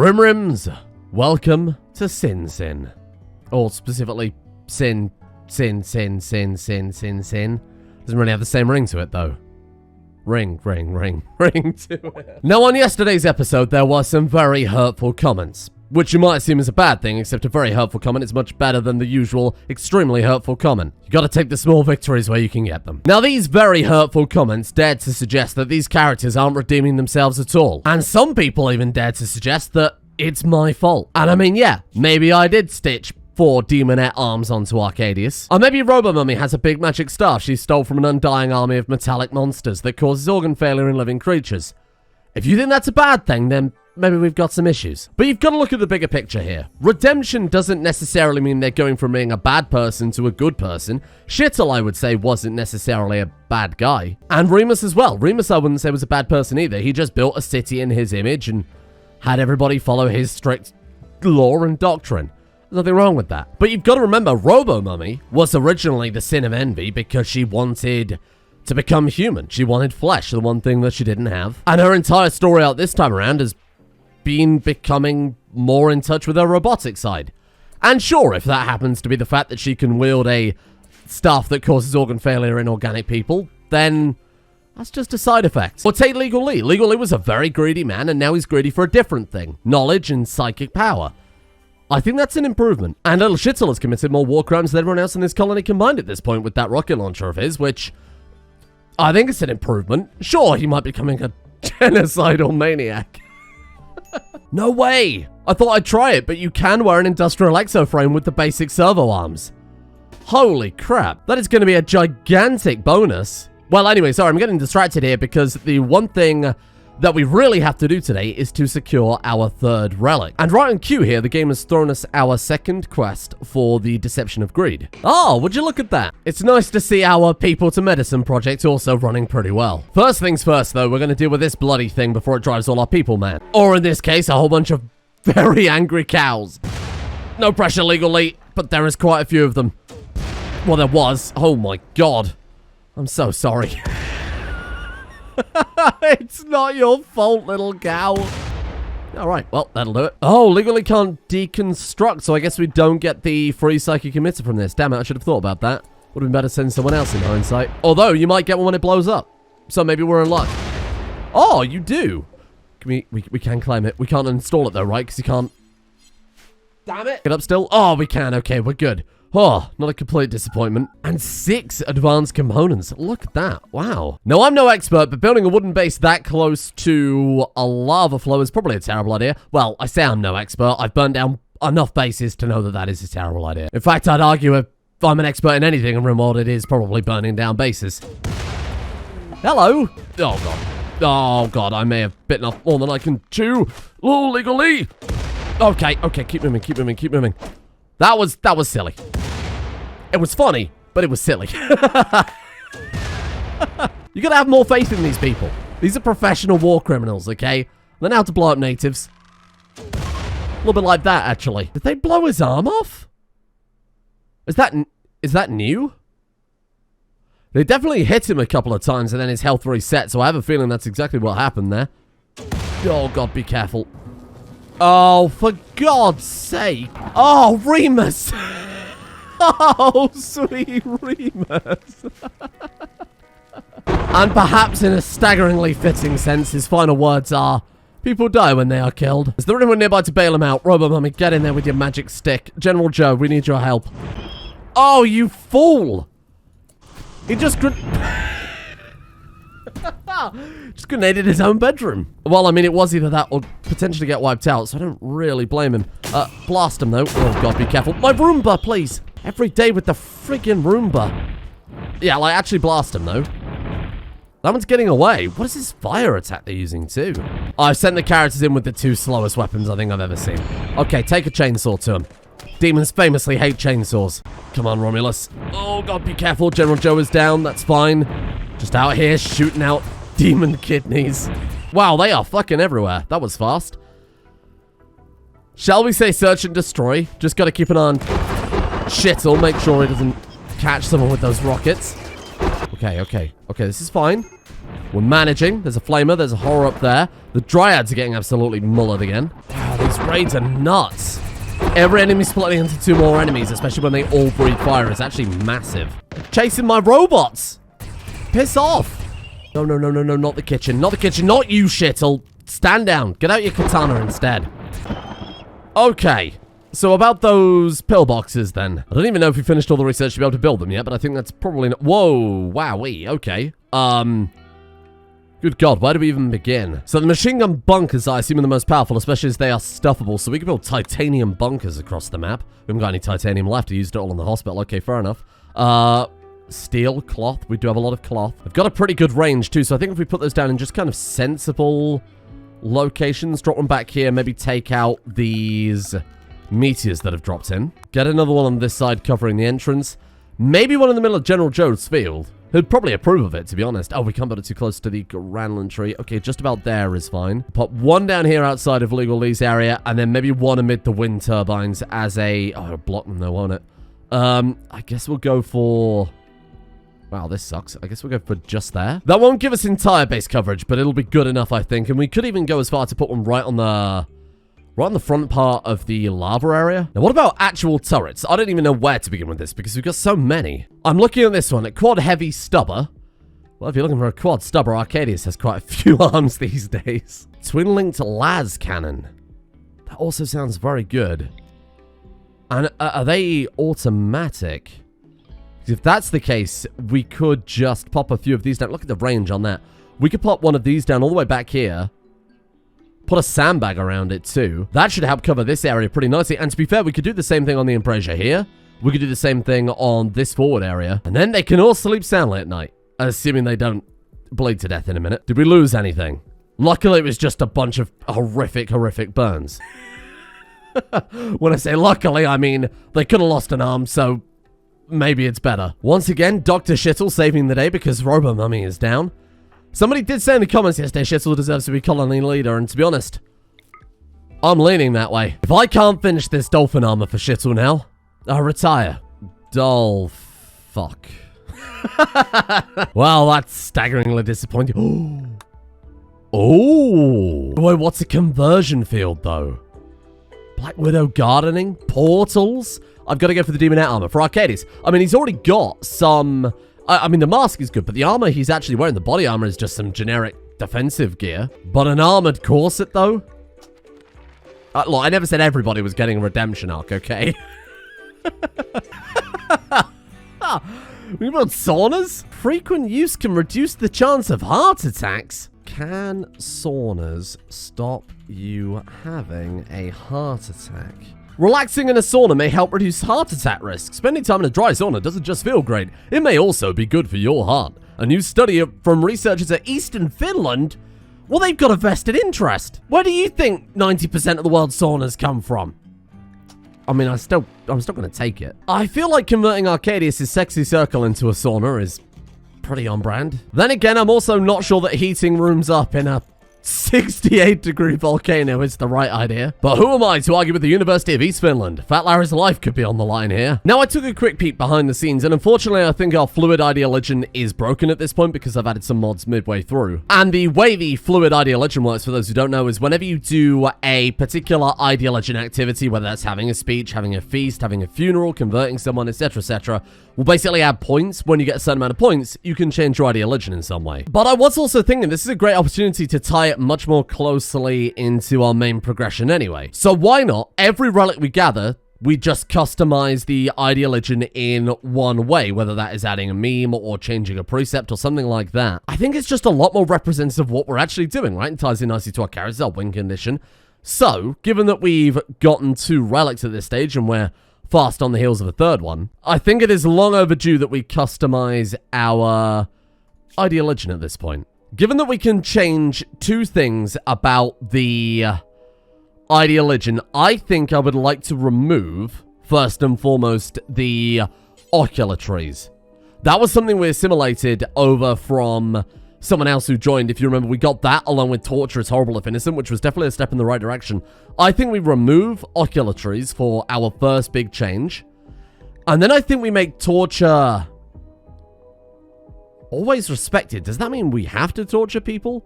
Rims, welcome to Sin. Or specifically, Sin. Doesn't really have the same ring to it, though. Ring to it. Now, on yesterday's episode, there were some very hurtful comments, which you might assume is a bad thing, except a very hurtful comment is much better than the usual extremely hurtful comment. You gotta take the small victories where you can get them. Now, these very hurtful comments dared to suggest that these characters aren't redeeming themselves at all. And some people even dared to suggest that it's my fault. And I mean, yeah, maybe I did stitch 4 demonette arms onto Arcadius. Or maybe Robo-Mummy has a big magic staff she stole from an undying army of metallic monsters that causes organ failure in living creatures. If you think that's a bad thing, then maybe we've got some issues. But you've got to look at the bigger picture here. Redemption doesn't necessarily mean they're going from being a bad person to a good person. Shittle, I would say, wasn't necessarily a bad guy. And Remus as well. Remus, I wouldn't say, was a bad person either. He just built a city in his image and had everybody follow his strict law and doctrine. There's nothing wrong with that. But you've got to remember, Robo-Mummy was originally the sin of envy because she wanted to become human. She wanted flesh, the one thing that she didn't have. And her entire story out this time around has been becoming more in touch with her robotic side. And sure, if that happens to be the fact that she can wield a staff that causes organ failure in organic people, then that's just a side effect. Or take Legal Lee. Legal Lee was a very greedy man, and now he's greedy for a different thing. Knowledge and psychic power. I think that's an improvement. And little Shittle has committed more war crimes than everyone else in this colony combined at this point with that rocket launcher of his, which I think is an improvement. Sure, he might be becoming a genocidal maniac. No way! I thought I'd try it, but you can wear an industrial exoframe with the basic servo arms. Holy crap. That is going to be a gigantic bonus. Well, anyway, sorry, I'm getting distracted here because the one thing that we really have to do today is to secure our 3rd relic. And right on cue here, the game has thrown us our 2nd quest for the Deception of Greed. Oh, would you look at that? It's nice to see our People to Medicine project also running pretty well. First things first, though, we're going to deal with this bloody thing before it drives all our people mad. Or in this case, a whole bunch of very angry cows. No pressure, legally, but there is quite a few of them. Well, there was. Oh my god. I'm so sorry. It's not your fault, little cow. Alright, well, that'll do it. Oh, legally can't deconstruct, so I guess we don't get the free psychic emitter from this. Damn it, I should have thought about that. Would have been better to send someone else in hindsight. Although, you might get one when it blows up. So maybe we're in luck. Oh, you do. We can claim it. We can't install it though, right? Because you can't... Damn it. Get up still? Oh, we can. Okay, we're good. Oh, not a complete disappointment. And 6 advanced components. Look at that. Wow. Now, I'm no expert, but building a wooden base that close to a lava flow is probably a terrible idea. Well, I say I'm no expert. I've burned down enough bases to know that that is a terrible idea. In fact, I'd argue if I'm an expert in anything in Rimworld, it is probably burning down bases. Hello. Oh, God. Oh, God. I may have bitten off more than I can chew. Oh, legally. Okay. Keep moving. That was silly. It was funny, but it was silly. You gotta have more faith in these people. These are professional war criminals, okay? They know how to blow up natives. A little bit like that, actually. Did they blow his arm off? Is that new? They definitely hit him a couple of times and then his health reset, so I have a feeling that's exactly what happened there. Oh, God, be careful. Oh, for God's sake. Oh, Remus. Oh, sweet Remus. And perhaps in a staggeringly fitting sense, his final words are, people die when they are killed. Is there anyone nearby to bail him out? Robo-Mummy, get in there with your magic stick. General Joe, we need your help. Oh, you fool. He just grenaded his own bedroom. Well, I mean, it was either that or potentially get wiped out, so I don't really blame him. Blast him, though. Oh, God, be careful. My Roomba, please. Every day with the friggin' Roomba. Yeah, like, actually blast him, though. That one's getting away. What is this fire attack they're using, too? I've sent the characters in with the 2 slowest weapons I think I've ever seen. Okay, take a chainsaw to him. Demons famously hate chainsaws. Come on, Romulus. Oh, God, be careful. General Joe is down. That's fine. Just out here shooting out demon kidneys. Wow, they are fucking everywhere. That was fast. Shall we say search and destroy? Just gotta keep an eye on Shittle. Make sure he doesn't catch someone with those rockets. Okay, this is fine. We're managing. There's a flamer. There's a horror up there. The dryads are getting absolutely mullered again. these raids are nuts. Every enemy splitting into 2 more enemies, especially when they all breathe fire, is actually massive. Chasing my robots! Piss off! No, no, no, no, no, not the kitchen. Not the kitchen, not you, shittle. Stand down. Get out your katana instead. Okay. So about those pillboxes, then. I don't even know if we finished all the research to be able to build them yet, but I think that's probably not... Whoa, wowee, okay. Good God, where do we even begin? So the machine gun bunkers, I assume, are the most powerful, especially as they are stuffable, so we can build titanium bunkers across the map. We haven't got any titanium left. I used it all in the hospital. Okay, fair enough. Steel, cloth. We do have a lot of cloth. We've got a pretty good range, too, so I think if we put those down in just kind of sensible locations, drop them back here, maybe take out these meteors that have dropped in. Get another one on this side covering the entrance. Maybe one in the middle of General Joe's field. He'd probably approve of it, to be honest. Oh, we can't put it too close to the Granlund tree. Okay, just about there is fine. Put one down here outside of Legal Lee's area, and then maybe one amid the wind turbines as a... Oh, it'll block them though, won't it? I guess we'll go for... Wow, this sucks. I guess we'll go for just there. That won't give us entire base coverage, but it'll be good enough, I think. And we could even go as far to put one right on the front part of the lava area. Now, what about actual turrets? I don't even know where to begin with this because we've got so many. I'm looking at this one, a quad heavy stubber. Well, if you're looking for a quad stubber, Arcadius has quite a few arms these days. Twin linked las cannon. That also sounds very good. And are they automatic? If that's the case, we could just pop a few of these down. Look at the range on that. We could pop one of these down all the way back here. Put a sandbag around it too. That should help cover this area pretty nicely. And to be fair, we could do the same thing on the Embrasure here. We could do the same thing on this forward area. And then they can all sleep soundly at night. Assuming they don't bleed to death in a minute. Did we lose anything? Luckily, it was just a bunch of horrific burns. When I say luckily, I mean they could have lost an arm, so... maybe it's better. Once again, Dr. Shittle saving the day because Robo Mummy is down. Somebody did say in the comments yesterday Shittle deserves to be colony leader, and to be honest, I'm leaning that way. If I can't finish this dolphin armor for Shittle now, I'll retire. Fuck. Well, that's staggeringly disappointing. Oh! Wait, what's a conversion field, though? Black Widow gardening? Portals? I've got to go for the Demonette armor. For Arcadius, I mean, he's already got some... I mean, the mask is good, but the armor he's actually wearing, the body armor, is just some generic defensive gear. But an armored corset, though? Look, I never said everybody was getting a redemption arc, okay? We build saunas? Frequent use can reduce the chance of heart attacks. Can saunas stop you having a heart attack? Relaxing in a sauna may help reduce heart attack risk. Spending time in a dry sauna doesn't just feel great, it may also be good for your heart. A new study from researchers at Eastern Finland? Well, they've got a vested interest. Where do you think 90% of the world's saunas come from? I mean, I'm still going to take it. I feel like converting Arcadius' sexy circle into a sauna is pretty on brand. Then again, I'm also not sure that heating rooms up in a 68-degree volcano is the right idea. But who am I to argue with the University of East Finland? Fat Larry's life could be on the line here. Now, I took a quick peek behind the scenes, and unfortunately, I think our fluid ideologian is broken at this point because I've added some mods midway through. And the way the fluid ideologian works, for those who don't know, is whenever you do a particular ideologian activity, whether that's having a speech, having a feast, having a funeral, converting someone, etc., will basically add points. When you get a certain amount of points, you can change your ideologian in some way. But I was also thinking this is a great opportunity to tie it much more closely into our main progression anyway. So why not, every relic we gather, we just customize the ideologian in one way, whether that is adding a meme or changing a precept or something like that. I think it's just a lot more representative of what we're actually doing, right? It ties in nicely to our characters, our win condition. So, given that we've gotten 2 relics at this stage and we're fast on the heels of a 3rd one, I think it is long overdue that we customize our ideologian at this point. Given that we can change 2 things about the ideologian, I think I would like to remove, first and foremost, the ocular trees. That was something we assimilated over from someone else who joined. If you remember, we got that along with torture is horrible if innocent, which was definitely a step in the right direction. I think we remove ocular trees for our first big change. And then I think we make torture always respected. Does that mean we have to torture people?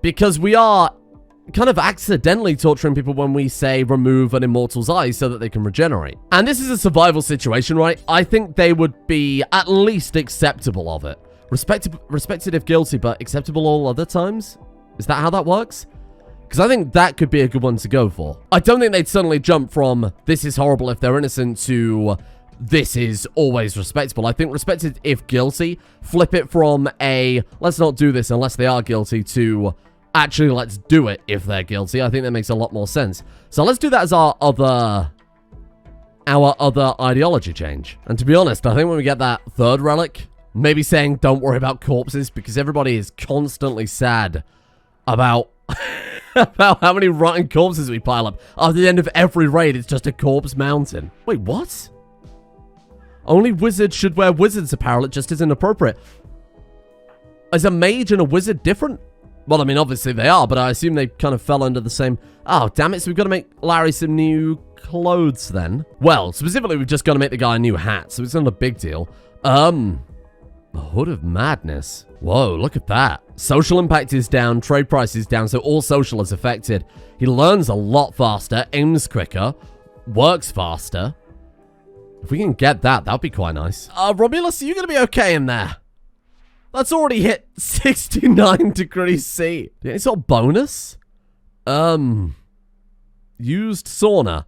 Because we are kind of accidentally torturing people when we say remove an immortal's eye so that they can regenerate. And this is a survival situation, right? I think they would be at least acceptable of it. Respected if guilty, but acceptable all other times? Is that how that works? Because I think that could be a good one to go for. I don't think they'd suddenly jump from this is horrible if they're innocent to this is always respectable. I think respected if guilty, flip it from a let's not do this unless they are guilty to actually let's do it if they're guilty. I think that makes a lot more sense. So let's do that as our other ideology change. And to be honest, I think when we get that third relic, maybe saying don't worry about corpses, because everybody is constantly sad about about how many rotten corpses we pile up. At the end of every raid, it's just a corpse mountain. Wait, what? Only wizards should wear wizard's apparel. It just isn't appropriate. Is a mage and a wizard different? Well, I mean, obviously they are, but I assume they kind of fell under the same... Oh, damn it. So we've got to make Larry some new clothes then. Well, specifically, we've just got to make the guy a new hat, so it's not a big deal. The Hood of Madness. Whoa, look at that. Social impact is down, trade price is down, so all social is affected. He learns a lot faster, aims quicker, works faster. If we can get that, that'd be quite nice. Romulus, are you going to be okay in there? That's already hit 69 degrees C. Any sort of bonus? Used sauna.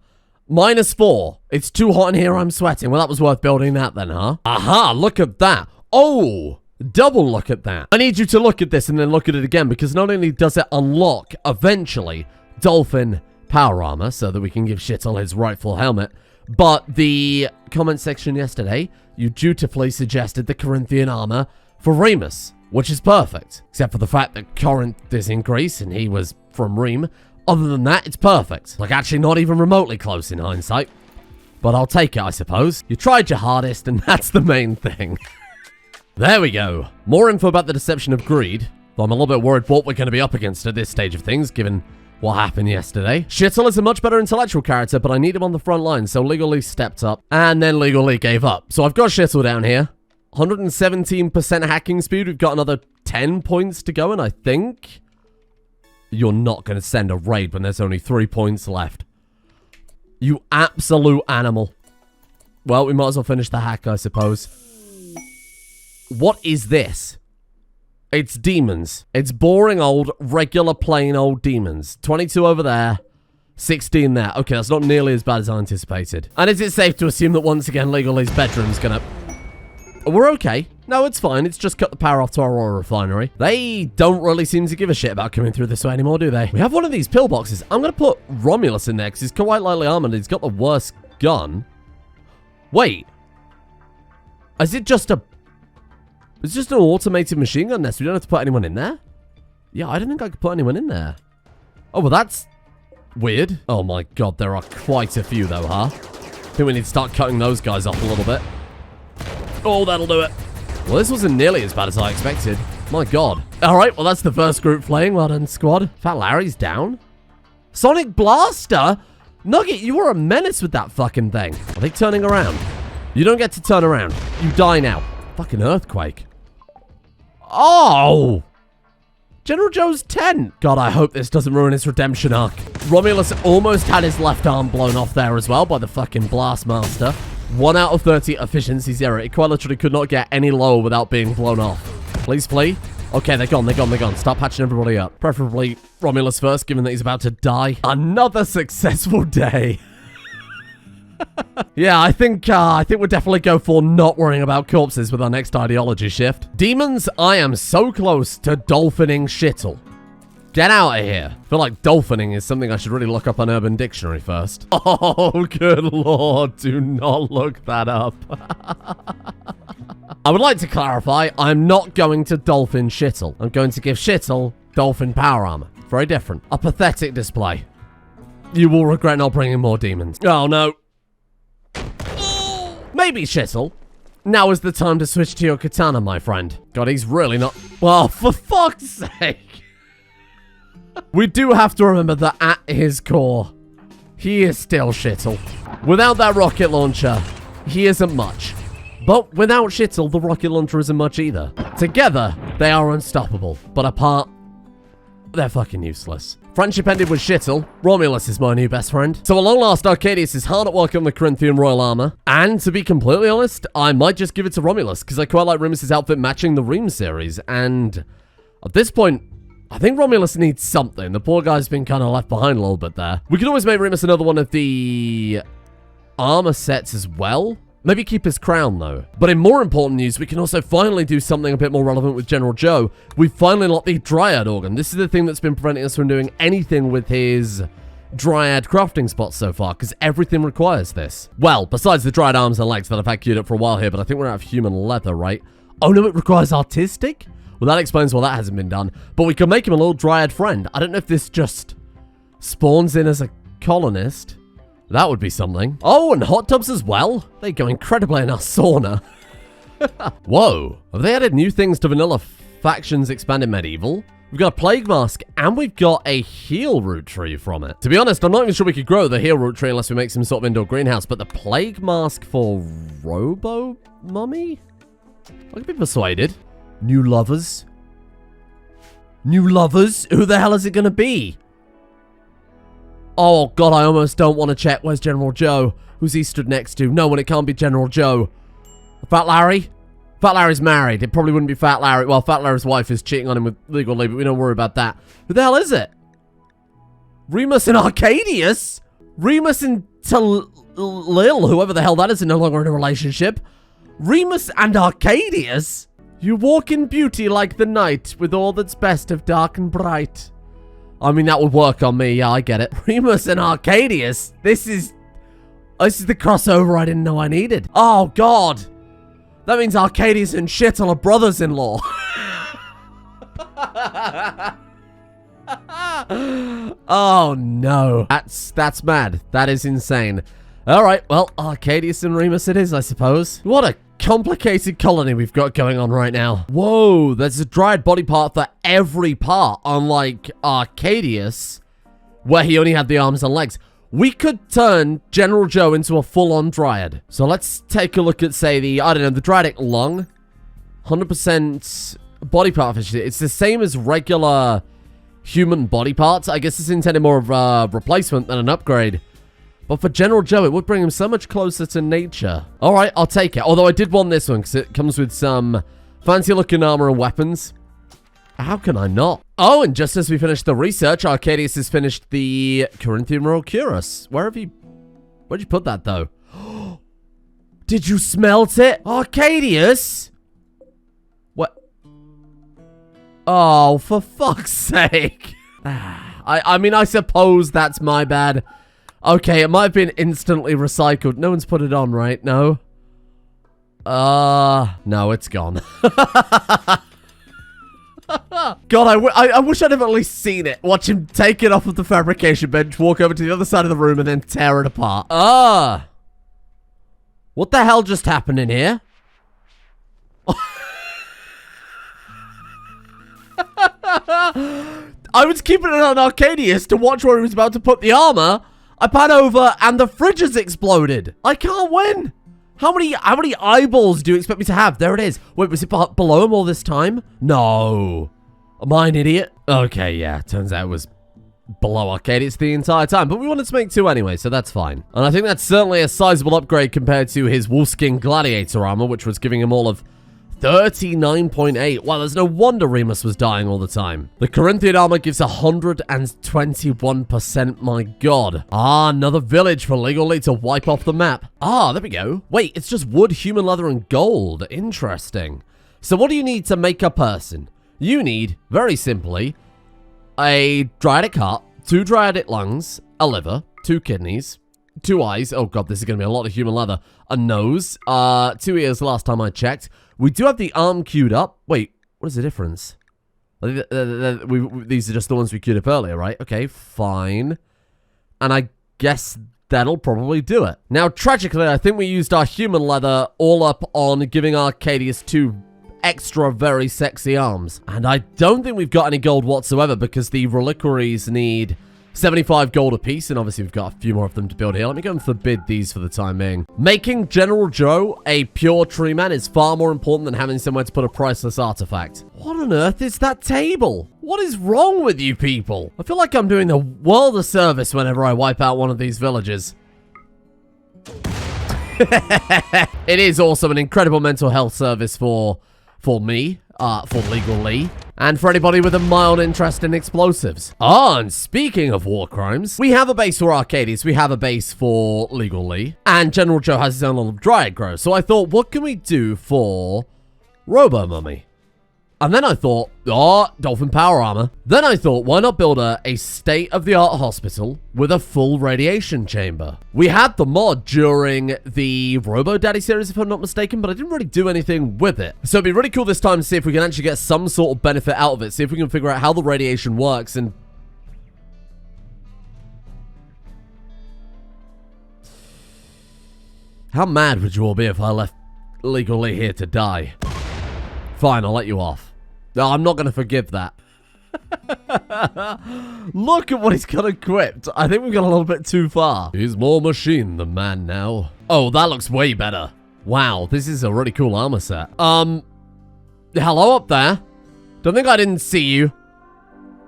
-4. It's too hot in here, I'm sweating. Well, that was worth building that then, huh? Aha, look at that. Oh, double look at that. I need you to look at this and then look at it again, because not only does it unlock, eventually, Dolphin power armor, so that we can give Shittle his rightful helmet, but the comment section yesterday, you dutifully suggested the Corinthian armor for Remus, which is perfect, except for the fact that Corinth is in Greece and he was from Rheims. Other than that, it's perfect. Like, actually not even remotely close in hindsight. But I'll take it, I suppose. You tried your hardest, and that's the main thing. There we go. More info about the deception of greed, though I'm a little bit worried what we're going to be up against at this stage of things, given what happened yesterday. Shittle is a much better intellectual character, but I need him on the front line, so Legally stepped up, and then Legally gave up. So I've got Shittle down here. 117% hacking speed. We've got another 10 points to go, and I think you're not going to send a raid when there's only 3 points left. You absolute animal. Well, we might as well finish the hack, I suppose. What is this? It's demons. It's boring old, regular, plain old demons. 22 over there. 16 there. Okay, that's not nearly as bad as I anticipated. And is it safe to assume that once again, Legaly's bedroom's gonna... We're okay. No, it's fine. It's just cut the power off to our oil refinery. They don't really seem to give a shit about coming through this way anymore, do they? We have one of these pillboxes. I'm going to put Romulus in there because he's quite lightly armored. He's got the worst gun. Wait. Is it just a... It's just an automated machine gun nest. We don't have to put anyone in there? Yeah, I don't think I could put anyone in there. Oh, well, that's weird. Oh, my God. There are quite a few, though, huh? I think we need to start cutting those guys off a little bit. Oh, that'll do it. Well, this wasn't nearly as bad as I expected. My God. All right, well, that's the first group flaying. Well done, squad. Fat Larry's down. Sonic Blaster? Nugget, you were a menace with that fucking thing. Are they turning around? You don't get to turn around. You die now. Fucking earthquake. Oh! General Joe's tent. God, I hope this doesn't ruin his redemption arc. Romulus almost had his left arm blown off there as well by the fucking Blast Master. 1 out of 30 efficiency 0. It quite literally could not get any lower without being blown off. Please flee. Okay, they're gone, they're gone, they're gone. Start patching everybody up. Preferably Romulus first, given that he's about to die. Another successful day. Yeah, I think we'll definitely go for not worrying about corpses with our next ideology shift. Demons, I am so close to dolphining Shittle. Get out of here. I feel like dolphining is something I should really look up on Urban Dictionary first. Oh, good lord. Do not look that up. I would like to clarify, I'm not going to dolphin Shittle. I'm going to give Shittle dolphin power armor. Very different. A pathetic display. You will regret not bringing more demons. Oh, no. Maybe Shittle. Now is the time to switch to your katana, my friend. God, he's really not... Well, for fuck's sake. We do have to remember that at his core, he is still Shittle. Without that rocket launcher, he isn't much. But without Shittle, the rocket launcher isn't much either. Together, they are unstoppable. But apart, they're fucking useless. Friendship ended with shittle. Romulus is my new best friend. So at long last, Arcadius is hard at work on the Corinthian royal armor. And to be completely honest, I might just give it to Romulus, because I quite like Remus's outfit matching the Ream series. And at this point, I think Romulus needs something. The poor guy's been kind of left behind a little bit there. We could always make Remus another one of the armor sets as well. Maybe keep his crown, though. But in more important news, we can also finally do something a bit more relevant with General Joe. We've finally unlocked the Dryad organ. This is the thing that's been preventing us from doing anything with his Dryad crafting spot so far, because everything requires this. Well, besides the Dryad arms and legs that I've had queued up for a while here, but I think we're out of human leather, right? Oh, no, it requires artistic? Well, that explains why that hasn't been done. But we can make him a little Dryad friend. I don't know if this just spawns in as a colonist. That would be something. Oh, and hot tubs as well. They go incredibly in our sauna. Whoa. Have they added new things to vanilla factions expanded medieval? We've got a plague mask and we've got a heal root tree from it. To be honest, I'm not even sure we could grow the heal root tree unless we make some sort of indoor greenhouse. But the plague mask for Robo Mummy? I could be persuaded. New lovers? New lovers? Who the hell is it going to be? Oh, God, I almost don't want to check. Where's General Joe? Who's he stood next to? No one, it can't be General Joe. Fat Larry? Fat Larry's married. It probably wouldn't be Fat Larry. Well, Fat Larry's wife is cheating on him with legally, but we don't worry about that. Who the hell is it? Remus and Arcadius? Remus and Lil, whoever the hell that is, are no longer in a relationship. Remus and Arcadius? You walk in beauty like the night, with all that's best of dark and bright. I mean, that would work on me. Yeah, I get it. Remus and Arcadius. This is the crossover I didn't know I needed. Oh, God. That means Arcadius and Shittle are brothers-in-law. Oh, no. That's mad. That is insane. All right, well, Arcadius and Remus it is, I suppose. What a complicated colony we've got going on right now. Whoa, there's a Dryad body part for every part, unlike Arcadius, where he only had the arms and legs. We could turn General Joe into a full-on Dryad. So let's take a look at, say, the Dryadic lung. 100% body part efficiency. It's the same as regular human body parts. I guess it's intended more of a replacement than an upgrade. But for General Joe, it would bring him so much closer to nature. All right, I'll take it. Although I did want this one because it comes with some fancy-looking armor and weapons. How can I not? Oh, and just as we finished the research, Arcadius has finished the Corinthian Royal Cuirass. Where'd you put that, though? Did you smelt it? Arcadius? What? Oh, for fuck's sake. I mean, I suppose that's my bad. Okay, it might have been instantly recycled. No one's put it on, right? No? No, it's gone. God, I wish I'd have at least seen it. Watch him take it off of the fabrication bench, walk over to the other side of the room, and then tear it apart. What the hell just happened in here? I was keeping it on Arcadius to watch where he was about to put the armor. I pan over and the fridge has exploded. I can't win. How many eyeballs do you expect me to have? There it is. Wait, was it below him all this time? No. Am I an idiot? Okay, yeah. Turns out it was below Arcadius the entire time. But we wanted to make two anyway, so that's fine. And I think that's certainly a sizable upgrade compared to his Wolfskin Gladiator armor, which was giving him all of 39.8. Wow, there's no wonder Remus was dying all the time. The Corinthian armor gives 121%, my god. Another village for legally to wipe off the map. There we go. Wait, it's just wood, human leather, and gold. Interesting. So what do you need to make a person? You need, very simply, a Dryadic heart, 2 Dryadic lungs, a liver, 2 kidneys, 2 eyes. Oh god, this is going to be a lot of human leather. A nose, 2 ears last time I checked. We do have the arm queued up. Wait, what is the difference? These are just the ones we queued up earlier, right? Okay, fine. And I guess that'll probably do it. Now, tragically, I think we used our human leather all up on giving Arcadius 2 extra very sexy arms. And I don't think we've got any gold whatsoever because the reliquaries need 75 gold apiece, and obviously we've got a few more of them to build here. Let me go and forbid these for the time being. Making General Joe a pure tree man is far more important than having somewhere to put a priceless artifact. What on earth is that table? What is wrong with you people? I feel like I'm doing the world a service whenever I wipe out one of these villages. It is also an incredible mental health service for me, for Legal Lee, and for anybody with a mild interest in explosives. Ah, and speaking of war crimes, we have a base for Arcadius, we have a base for Legal Lee, and General Joe has his own little Dryad Grove. So I thought, what can we do for Robo Mummy? And then I thought, Dolphin Power Armor. Then I thought, why not build a state-of-the-art hospital with a full radiation chamber? We had the mod during the Robo Daddy series, if I'm not mistaken, but I didn't really do anything with it. So it'd be really cool this time to see if we can actually get some sort of benefit out of it, see if we can figure out how the radiation works, and... how mad would you all be if I left Legal Lee here to die? Fine, I'll let you off. No, I'm not going to forgive that. Look at what he's got equipped. I think we've gone a little bit too far. He's more machine than man now. Oh, that looks way better. Wow, this is a really cool armor set. Hello up there. Don't think I didn't see you.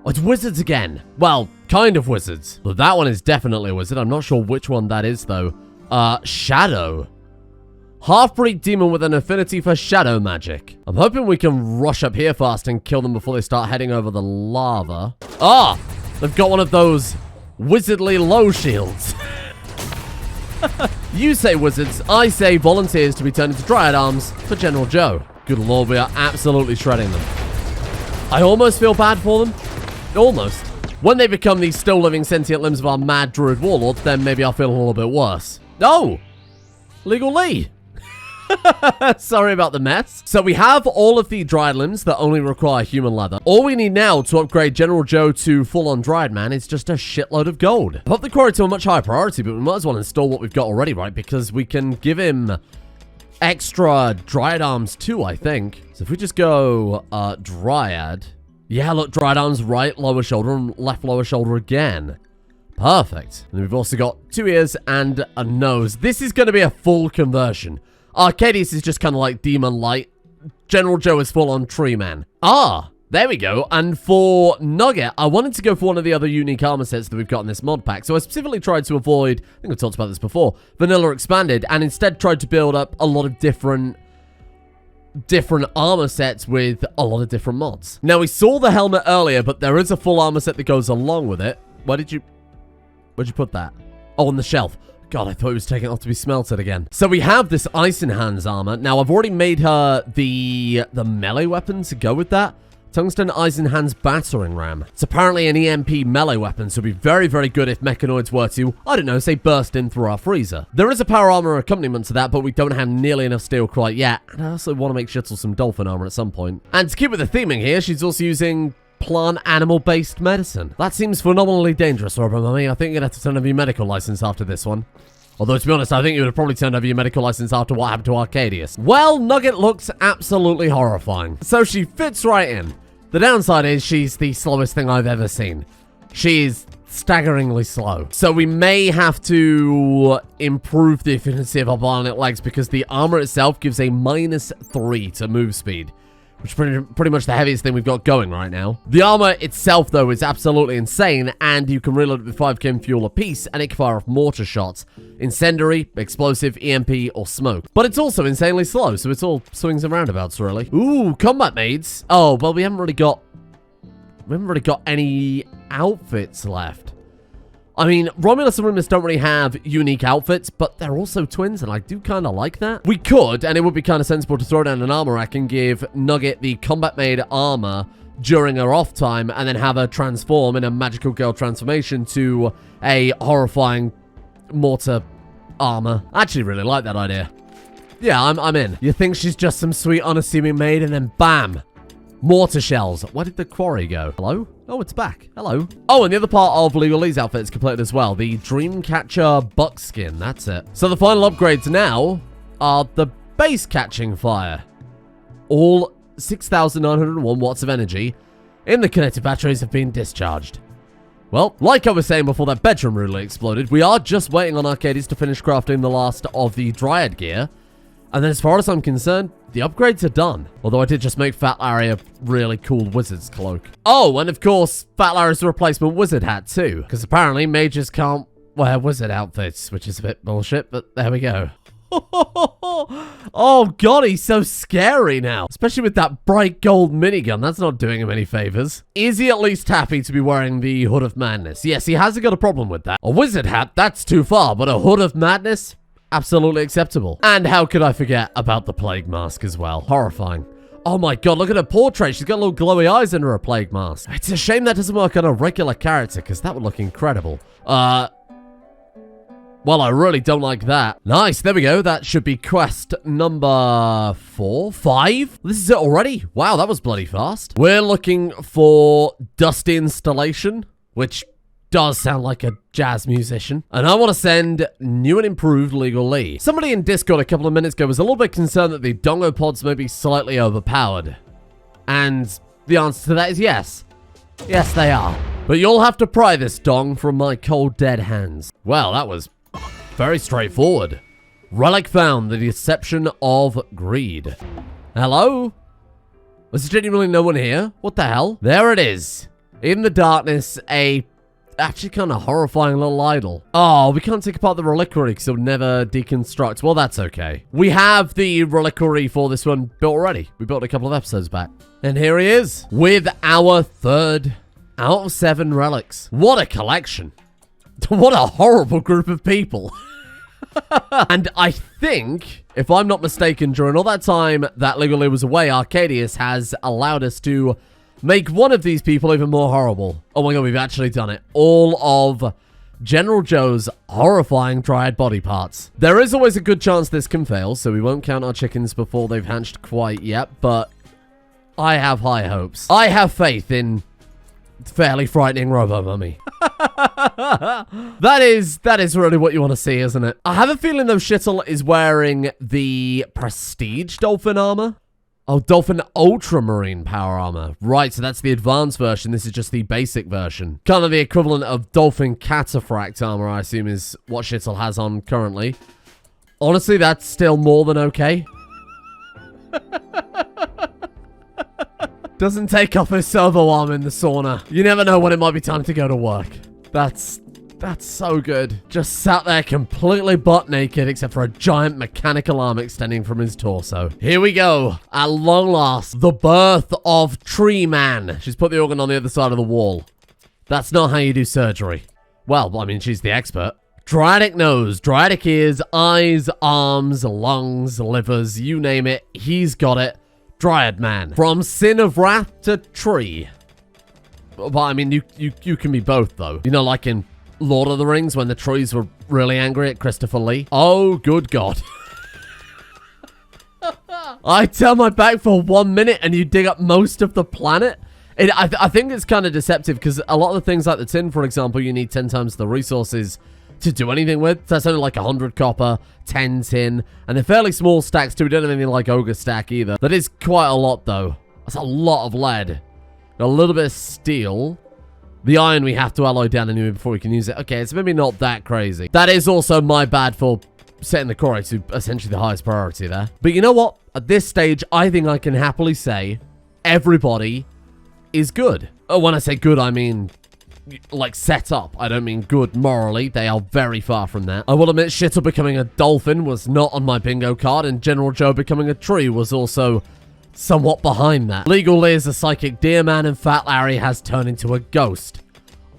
Oh, it's wizards again. Well, kind of wizards. But that one is definitely a wizard. I'm not sure which one that is, though. Shadow. Half-breed demon with an affinity for shadow magic. I'm hoping we can rush up here fast and kill them before they start heading over the lava. Ah! They've got one of those wizardly low shields. You say wizards, I say volunteers to be turned into Dryad arms for General Joe. Good lord, we are absolutely shredding them. I almost feel bad for them. Almost. When they become these still living sentient limbs of our mad druid warlords, then maybe I'll feel a little bit worse. No! Legal Lee! Sorry about the mess. So we have all of the Dryad limbs that only require human leather. All we need now to upgrade General Joe to full-on Dryad man is just a shitload of gold. Put the quarry to a much higher priority, but we might as well install what we've got already, right? Because we can give him extra Dryad arms too, I think. So if we just go Dryad. Yeah, look, Dryad arms, right lower shoulder and left lower shoulder again. Perfect. And we've also got 2 ears and a nose. This is going to be a full conversion. Arcadius is just kind of like Demon Light. General Joe is full-on Tree Man. Ah, there we go. And for Nugget, I wanted to go for one of the other unique armor sets that we've got in this mod pack. So I specifically tried to avoid, I think I talked about this before, Vanilla Expanded, and instead tried to build up a lot of different armor sets with a lot of different mods. Now, we saw the helmet earlier, but there is a full armor set that goes along with it. Where'd you put that? Oh, on the shelf. God, I thought it was taking off to be smelted again. So we have this Ice in Hands armor. Now, I've already made her the melee weapon to go with that. Tungsten Ice in Hands battering ram. It's apparently an EMP melee weapon, so it'd be very, very good if mechanoids were to, I don't know, say burst in through our freezer. There is a power armor accompaniment to that, but we don't have nearly enough steel quite yet. And I also want to make Shittle some dolphin armor at some point. And to keep with the theming here, she's also using plant animal-based medicine. That seems phenomenally dangerous, Robo Mummy. I think you'd have to turn over your medical license after this one. Although, to be honest, I think you would have probably turned over your medical license after what happened to Arcadius. Well, Nugget looks absolutely horrifying. So she fits right in. The downside is she's the slowest thing I've ever seen. She's staggeringly slow. So we may have to improve the efficiency of our bionic legs because the armor itself gives a -3 to move speed, which is pretty much the heaviest thing we've got going right now. The armor itself, though, is absolutely insane, and you can reload it with 5k fuel apiece, and it can fire off mortar shots. Incendiary, explosive, EMP, or smoke. But it's also insanely slow, so it's all swings and roundabouts, really. Ooh, combat maids. Oh, well, we haven't really got any outfits left. I mean, Romulus and Remus don't really have unique outfits, but they're also twins, and I do kind of like that. We could, and it would be kind of sensible to throw down an armor rack and give Nugget the combat-made armor during her off time, and then have her transform in a magical girl transformation to a horrifying mortar armor. I actually really like that idea. Yeah, I'm in. You think she's just some sweet, unassuming maid, and then bam! Mortar shells. Where did the quarry go? Hello? Oh, it's back. Hello. Oh, and the other part of Legal Lee's outfit is completed as well. The Dreamcatcher buckskin. That's it. So the final upgrades now are the base catching fire. All 6,901 watts of energy in the connected batteries have been discharged. Well, like I was saying before that bedroom rudely exploded, we are just waiting on Arcadius to finish crafting the last of the Dryad gear. And then as far as I'm concerned, the upgrades are done. Although I did just make Fat Larry a really cool wizard's cloak. Oh, and of course, Fat Larry's a replacement wizard hat too. Because apparently mages can't wear wizard outfits, which is a bit bullshit, but there we go. Oh god, he's so scary now. Especially with that bright gold minigun. That's not doing him any favors. Is he at least happy to be wearing the Hood of Madness? Yes, he hasn't got a problem with that. A wizard hat, that's too far, but a Hood of Madness? Absolutely acceptable. And how could I forget about the plague mask as well? Horrifying. Oh my god, look at her portrait. She's got little glowy eyes under her plague mask. It's a shame that doesn't work on a regular character, because that would look incredible. Well, I really don't like that. Nice, there we go. That should be quest number 4, 5. This is it already? Wow, that was bloody fast. We're looking for Dusty Installation, which does sound like a jazz musician. And I want to send new and improved Legal Lee. Somebody in Discord a couple of minutes ago was a little bit concerned that the dongo pods may be slightly overpowered. And the answer to that is yes. Yes, they are. But you'll have to pry this dong from my cold dead hands. Well, that was very straightforward. Relic found, the deception of greed. Hello? Was there genuinely no one here? What the hell? There it is. In the darkness, a actually kind of horrifying little idol. Oh, we can't take apart the reliquary because it'll never deconstruct. Well, that's okay. We have the reliquary for this one built already. We built a couple of episodes back. And here he is with our 3rd out of 7 relics. What a collection. What a horrible group of people. And I think, if I'm not mistaken, during all that time that Legally was away, Arcadius has allowed us to make one of these people even more horrible. Oh my god, we've actually done it. All of General Joe's horrifying dryad body parts. There is always a good chance this can fail, so we won't count our chickens before they've hatched quite yet, but I have high hopes. I have faith in fairly frightening Robo-Mummy. That is really what you want to see, isn't it? I have a feeling though Shittle is wearing the Prestige Dolphin armor. Oh, Dolphin Ultramarine Power Armor. Right, so that's the advanced version. This is just the basic version. Kind of the equivalent of Dolphin Cataphract Armor, I assume, is what Shittle has on currently. Honestly, that's still more than okay. Doesn't take off his servo arm in the sauna. You never know when it might be time to go to work. That's so good. Just sat there completely butt naked except for a giant mechanical arm extending from his torso. Here we go. At long last, the birth of Tree Man. She's put the organ on the other side of the wall. That's not how you do surgery. Well, I mean, she's the expert. Dryadic nose, Dryadic ears, eyes, arms, lungs, livers, you name it. He's got it. Dryad Man. From Sin of Wrath to Tree. But I mean, you can be both, though. You know, like in Lord of the Rings when the trees were really angry at Christopher Lee. Oh, good God. I turn my back for 1 minute and you dig up most of the planet? I think it's kind of deceptive because a lot of the things like the tin, for example, you need 10 times the resources to do anything with. That's only like 100 copper, 10 tin, and they're fairly small stacks too. We don't have anything like Ogre Stack either. That is quite a lot though. That's a lot of lead. A little bit of steel. The iron we have to alloy down anyway before we can use it. Okay, it's maybe not that crazy. That is also my bad for setting the core rate to essentially the highest priority there. But you know what? At this stage, I think I can happily say everybody is good. When I say good, I mean like set up. I don't mean good morally. They are very far from that. I will admit Shittle becoming a dolphin was not on my bingo card, and General Joe becoming a tree was also somewhat behind that. Legal Lee is a psychic deer man, and Fat Larry has turned into a ghost.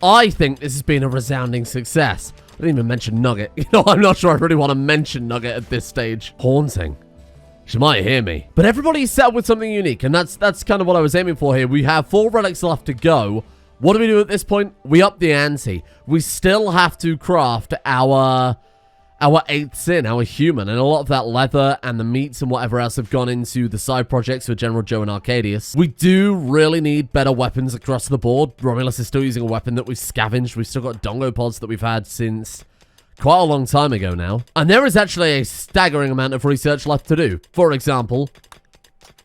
I think this has been a resounding success. I didn't even mention Nugget. You know, I'm not sure I really want to mention Nugget at this stage. Haunting. She might hear me. But everybody's set up with something unique, and that's kind of what I was aiming for here. We have 4 relics left to go. What do we do at this point? We up the ante. We still have to craft our 8th sin, our human, and a lot of that leather and the meats and whatever else have gone into the side projects for General Joe and Arcadius. We do really need better weapons across the board. Romulus is still using a weapon that we've scavenged. We've still got dongo pods that we've had since quite a long time ago now. And there is actually a staggering amount of research left to do. For example,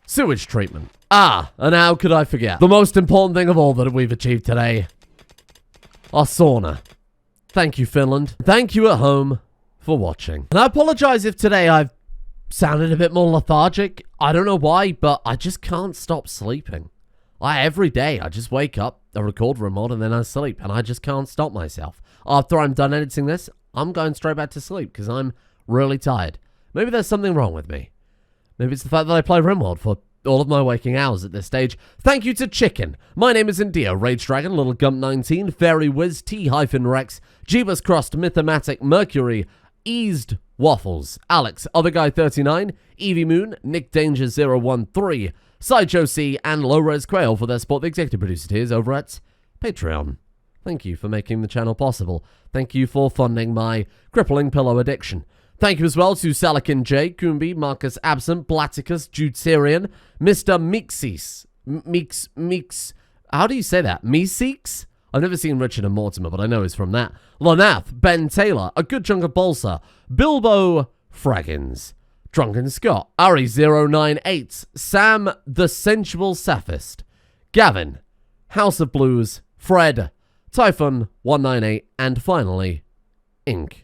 sewage treatment. Ah, and how could I forget? The most important thing of all that we've achieved today. Our sauna. Thank you, Finland. Thank you at home for watching. And I apologize if today I've sounded a bit more lethargic. I don't know why, but I just can't stop sleeping. Every day, I just wake up, I record Rimworld, and then I sleep, and I just can't stop myself. After I'm done editing this, I'm going straight back to sleep, because I'm really tired. Maybe there's something wrong with me. Maybe it's the fact that I play Rimworld for all of my waking hours at this stage. Thank you to Chicken. My name is India, Rage Dragon, Little Gump 19, Fairy Wiz, T-Rex, Jeebus Crossed, Mythomatic, Mercury, Eased Waffles, Alex, Other Guy 39, Evie Moon, Nick Danger 013, Sideshow C, and Low Res Quail for their support. The executive producer tiers over at Patreon. Thank you for making the channel possible. Thank you for funding my crippling pillow addiction. Thank you as well to Salakin J, Kumbi, Marcus Absent, Blaticus, Jutirian, Mr. Mixis, Mix, how do you say that? Meeseeks? I've never seen Richard and Mortimer, but I know he's from that. Lonath, Ben Taylor, A Good Chunk of Balsa, Bilbo Fraggins, Drunken Scott, Ari098, Sam the Sensual Saphist, Gavin, House of Blues, Fred, Typhon198, and finally, Ink.